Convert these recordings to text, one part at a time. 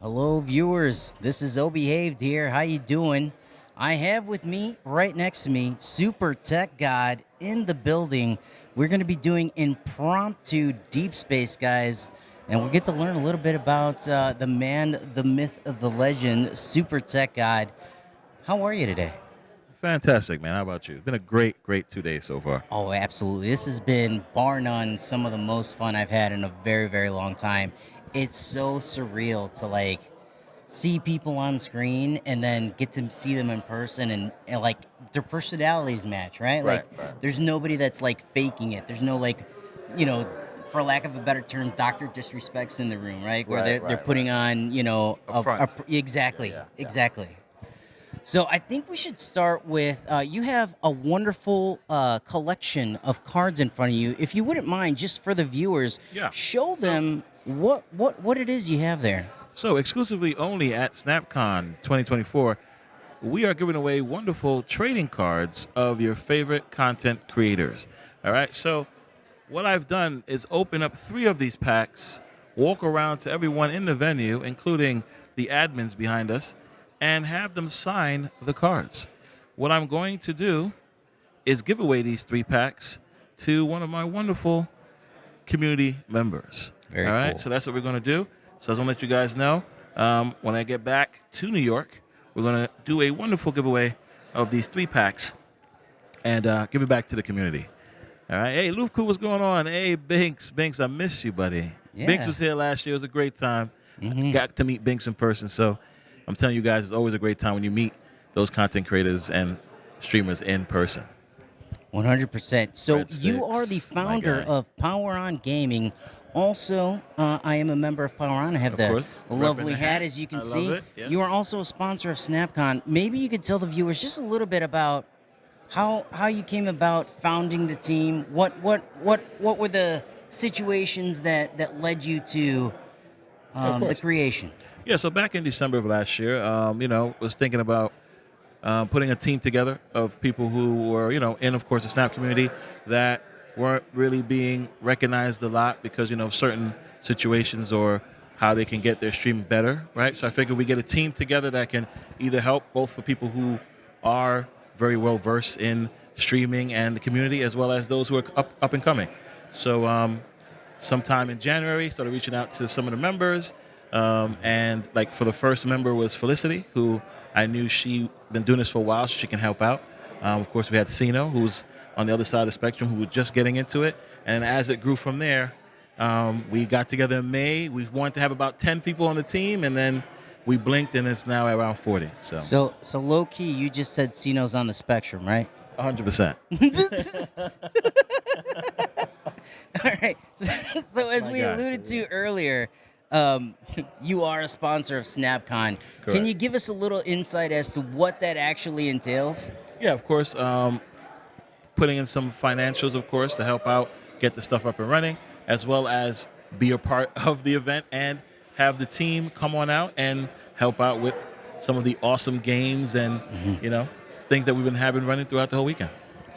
Hello, viewers. This is ObiHaved here. How you doing? I have with me, right next to me, SuperTechGod in the building. We're going to be doing impromptu deep space, guys, and we'll get to learn a little bit about the man, the myth, the legend, SuperTechGod. How are you today? Fantastic, man. How about you? It's been a great 2 days so far. Oh, absolutely. This has been, bar none, some of the most fun I've had in a very, very long time. It's so surreal to see people on screen and then get to see them in person and like their personalities match, right? Like Right. there's nobody that's like faking it. There's no you know, for lack of a better term, doctor disrespects in the room, right? Where they're putting on, A front. exactly, Yeah. exactly. So I think we should start with you have a wonderful collection of cards in front of you. If you wouldn't mind, just for the viewers, Yeah. show So, them what it is you have there. so exclusively only at SnapCon 2024, we are giving away wonderful trading cards of your favorite content creators. All right. So, what I've done is open up 3 of these packs, walk around to everyone in the venue, including the admins behind us, and have them sign the cards. What I'm going to do is give away these 3 packs to one of my wonderful community members. Very All right, cool. so that's what we're going to do. So I just want to let you guys know when I get back to New York, we're going to do a wonderful giveaway of these 3 packs and give it back to the community. All right. Hey, Luke, what's going on? Hey, Binks, I miss you, buddy. Binks Yeah. was here last year. It was a great time. Hmm. Got to meet Binks in person. So I'm telling you guys, it's always a great time when you meet those content creators and streamers in person. 100%. So you are the Breadsticks, my founder guy. of Power On Gaming. Also, I am a member of Power On. I have Of the course, repping lovely the hat, hat. as you can I love see. it. Yes. You are also a sponsor of SnapCon. Maybe you could tell the viewers just a little bit about how you came about founding the team. What were the situations that led you to Of the course. creation? Yeah. So back in December of last year, was thinking about putting a team together of people who were, in, of course, the Snap community that weren't really being recognized a lot because, certain situations or how they can get their stream better, right? So I figured we get a team together that can either help both for people who are very well versed in streaming and the community, as well as those who are up and coming. So sometime in January, started reaching out to some of the members. And like for the first member was Felicity, who I knew she been doing this for a while, so she can help out. Of course, we had Sino, who's on the other side of the spectrum, who was just getting into it. And as it grew from there, we got together in May. We wanted to have about 10 people on the team, and then we blinked, and it's now around 40. So So low key, you just said Sino's on the spectrum, right? 100%. All right. So as My we guy. alluded to earlier, you are a sponsor of SnapCon. Can Correct. you give us a little insight as to what that actually entails? Yeah, of course. Putting in some financials, of course, to help out, get the stuff up and running, as well as be a part of the event and have the team come on out and help out with some of the awesome games and things that we've been having running throughout the whole weekend.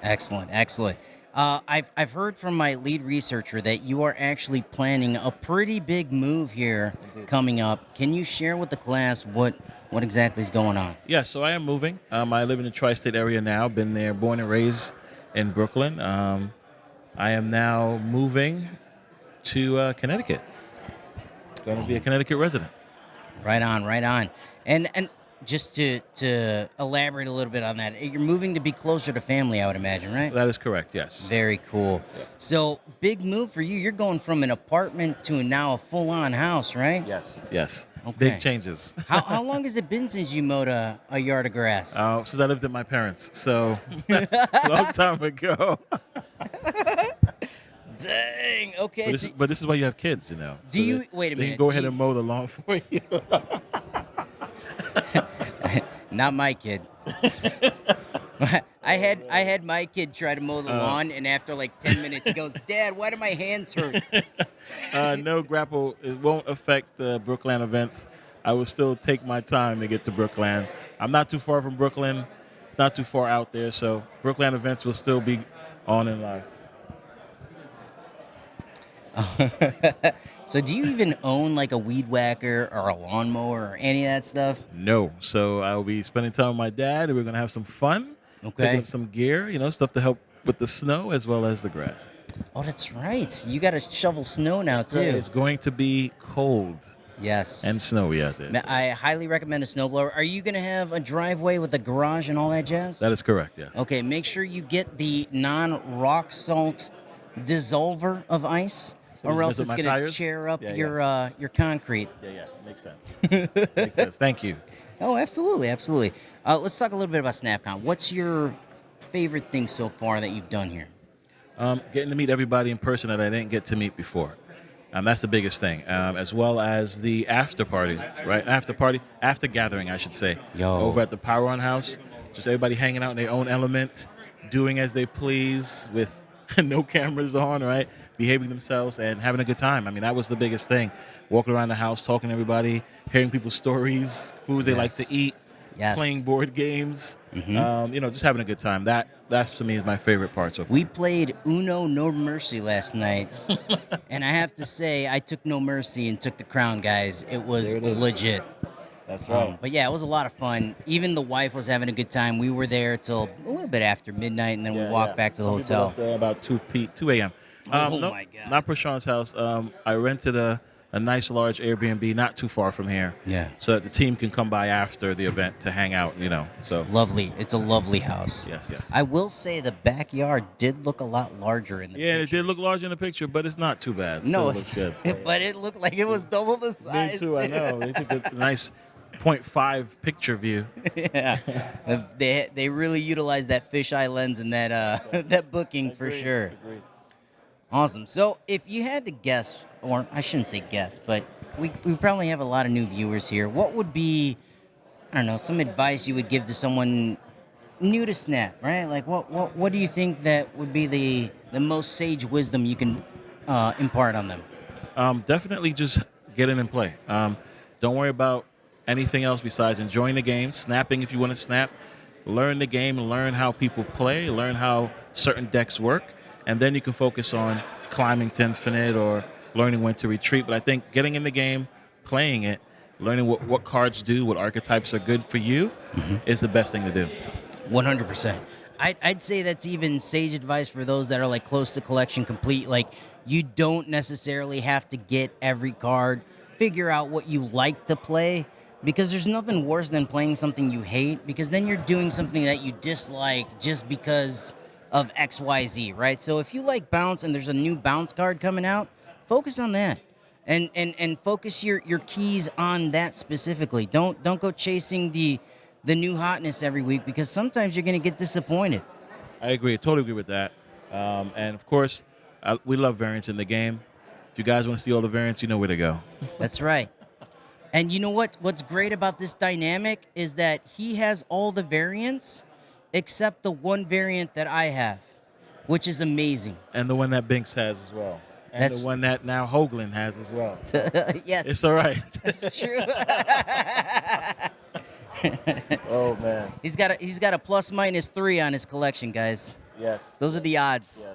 Excellent, excellent. I've heard from my lead researcher that you are actually planning a pretty big move here coming up. Can you share with the class what exactly is going on? Yeah, so I am moving. I live in the tri-state area now. Been there, born and raised in Brooklyn. I am now moving to Connecticut. Going to be a Connecticut resident. Right on, right on. And just to elaborate a little bit on that, you're moving to be closer to family, I would imagine, right? That is correct. Yes. Very cool. Yes. So big move for you. You're going from an apartment to now a full-on house, right? Yes. Yes. Okay. Big changes. How long has it been since you mowed a yard of grass? Since I lived with my parents, so that's a long time ago. Dang. Okay. But this is why you have kids, you know. Do you wait a They minute? can go do ahead you- and mow the lawn for you. Not my kid. I had my kid try to mow the lawn, and after like 10 minutes, he goes, "Dad, why do my hands hurt?" No grapple. It won't affect the Brookland events. I will still take my time to get to Brookland. I'm not too far from Brooklyn. It's not too far out there, so Brookland events will still be on and live. So do you even own like a weed whacker or a lawnmower or any of that stuff? No. So I'll be spending time with my dad, and we're gonna have some fun, picking Okay. up some gear, stuff to help with the snow as well as the grass. Oh, that's right. You got to shovel snow now That's right. too. It's going to be cold and Yes. snowy out there. So I highly recommend a snowblower. Are you going to have a driveway with a garage and all that jazz? that is correct. Yes. Okay, make sure you get the non-rock salt dissolver of ice, So or just else mess up it's my going to tires? tear up Yeah, your concrete. Yeah. Makes sense. Makes sense. Thank you. Oh, absolutely, absolutely. Let's talk a little bit about SnapCon. What's your favorite thing so far that you've done here? Getting to meet everybody in person that I didn't get to meet before. That's the biggest thing, as well as the after party, right? After gathering, I should say, Yo. over at the Power On House. Just everybody hanging out in their own element, doing as they please with no cameras on, right? Behaving themselves and having a good time. I mean, that was the biggest thing. Walking around the house, talking to everybody, hearing people's stories, foods they like to Yes. eat, Yes. playing board games, Mhm. just having a good time. That's to me is my favorite part so far. We played Uno No Mercy last night, and I have to say, I took no mercy and took the crown, guys. It was There it is. legit. That's But yeah, it was a lot of fun. Even the wife was having a good time. We were there till a little bit after midnight, and then we walked back to the Some people hotel. left there about 2 a.m. Oh Nope, my God. not Prashant's house. I rented a nice large Airbnb not too far from here. Yeah. So that the team can come by after the event to hang out, So Lovely. It's a lovely house. yes. I will say the backyard did look a lot larger in the Yeah, it did look pictures. large in the picture, but it's not too bad. No, Still it's looks good. but it looked like it was double the Me size. too, I dude. know. They took a nice .5 picture view. Yeah, they really utilized that fisheye lens in that that booking for sure. Agreed. Awesome. So if you had to guess, or I shouldn't say guess, but we probably have a lot of new viewers here. What would be, I don't know, some advice you would give to someone new to Snap, right? Like what do you think that would be the most sage wisdom you can impart on them? Definitely just get in and play. Don't worry about anything else besides enjoying the game, snapping if you want to snap, learn the game, learn how people play, learn how certain decks work, and then you can focus on climbing to infinite or learning when to retreat. But I think getting in the game, playing it, learning what cards do, what archetypes are good for you, is the best thing to do. 100%. I'd say that's even sage advice for those that are like close to collection complete. Like you don't necessarily have to get every card. Figure out what you like to play because there's nothing worse than playing something you hate because then you're doing something that you dislike just because of XYZ, right? So if you like bounce and there's a new bounce card coming out, focus on that. And focus your keys on that specifically. Don't go chasing the new hotness every week because sometimes you're going to get disappointed. I agree. Totally agree with that. And of course, we love variants in the game. If you guys want to see all the variants, you know where to go. That's right. And you know what? What's great about this dynamic is that he has all the variants except the one variant that I have, which is amazing. And the one that Binks has as well. And That's- the one that now Hoagland has as well. Yes, It's all right. that's true. Oh, man. He's got a plus minus 3 on his collection, guys. Yes. Those are the odds.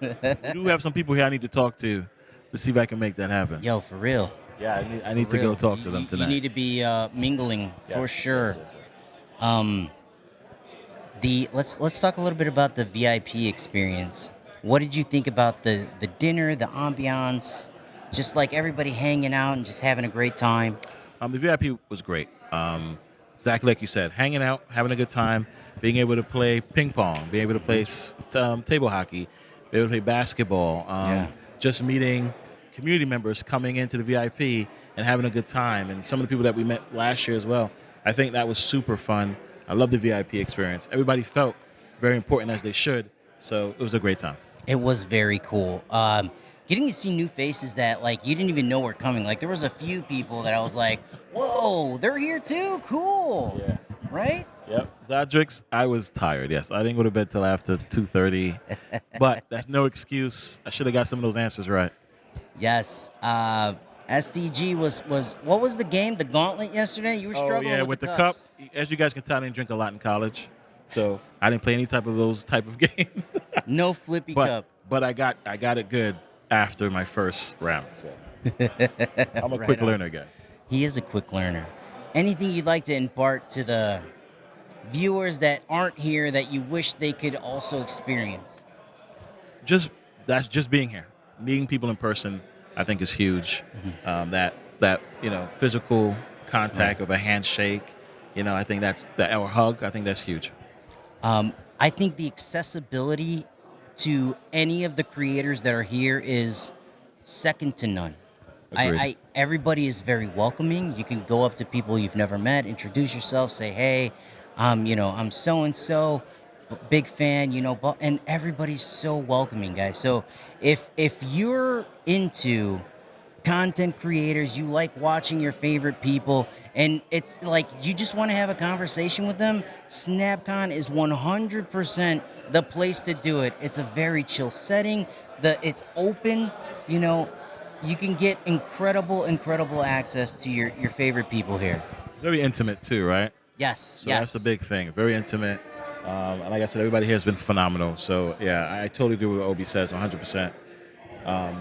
We do have some people here I need to talk to see if I can make that happen. Yo, for real. Yeah, I need For to real. go talk to them You tonight. need to be mingling for Yes, sure. yes. Let's talk a little bit about the VIP experience. What did you think about the dinner, the ambiance, just like everybody hanging out and just having a great time? The VIP was great. Exactly like you said, hanging out, having a good time, being able to play ping pong, being able to play table hockey, being able to play basketball, just meeting community members coming into the VIP and having a good time, and some of the people that we met last year as well. I think that was super fun. I love the VIP experience. Everybody felt very important as they should, so it was a great time. It was very cool. Getting to see new faces that like you didn't even know were coming. Like there was a few people that I was like, "Whoa, they're here too! Cool!" Yeah. Right? Yep. Zadrix, I was tired, yes. I didn't go to bed till after 2:30, but that's no excuse. I should have got some of those answers right. Yes. SDG was what was the game? The gauntlet yesterday? You were struggling with the the cups. cup. As you guys can tell, I didn't drink a lot in college, so I didn't play any type of those type of games. No flippy cup. But I got it good. after my first round. So I'm a Right quick on. learner guy. He is a quick learner. Anything you'd like to impart to the viewers that aren't here that you wish they could also experience? Just that's just being here, meeting people in person. I think is huge. Mhm. That physical Right. contact of a handshake. I think that's that or hug. I think that's huge. I think the accessibility to any of the creators that are here is second to none. Agreed. Everybody is very welcoming. You can go up to people you've never met, introduce yourself, say, "Hey, I'm so and so, big fan," and everybody's so welcoming, guys. So if you're into content creators, you like watching your favorite people, and it's like you just want to have a conversation with them, SnapCon is 100% the place to do it. It's a very chill setting. It's open, you know, you can get incredible access to your favorite people here. Very intimate too, right? Yes, So that's the yes. big thing. Very intimate. And like I said, everybody here has been phenomenal. So yeah, I totally agree with what Obi says 100%.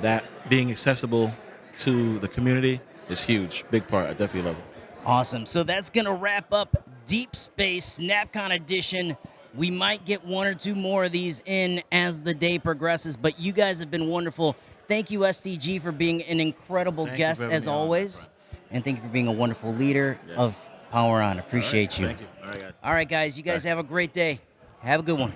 That being accessible to the community is huge. Big part. I definitely love it. Awesome. So that's going to wrap up Deep Space SnapCon Edition. We might get one or two more of these in as the day progresses, but you guys have been wonderful. Thank you, STG, for being an incredible Thank you for guest having as me on, my always. friend. And thank you for being a wonderful leader Yes. of Power On. All right. Appreciate you. Thank you. All right, guys. All right, guys, you guys Bye. have a great day. Have a good one.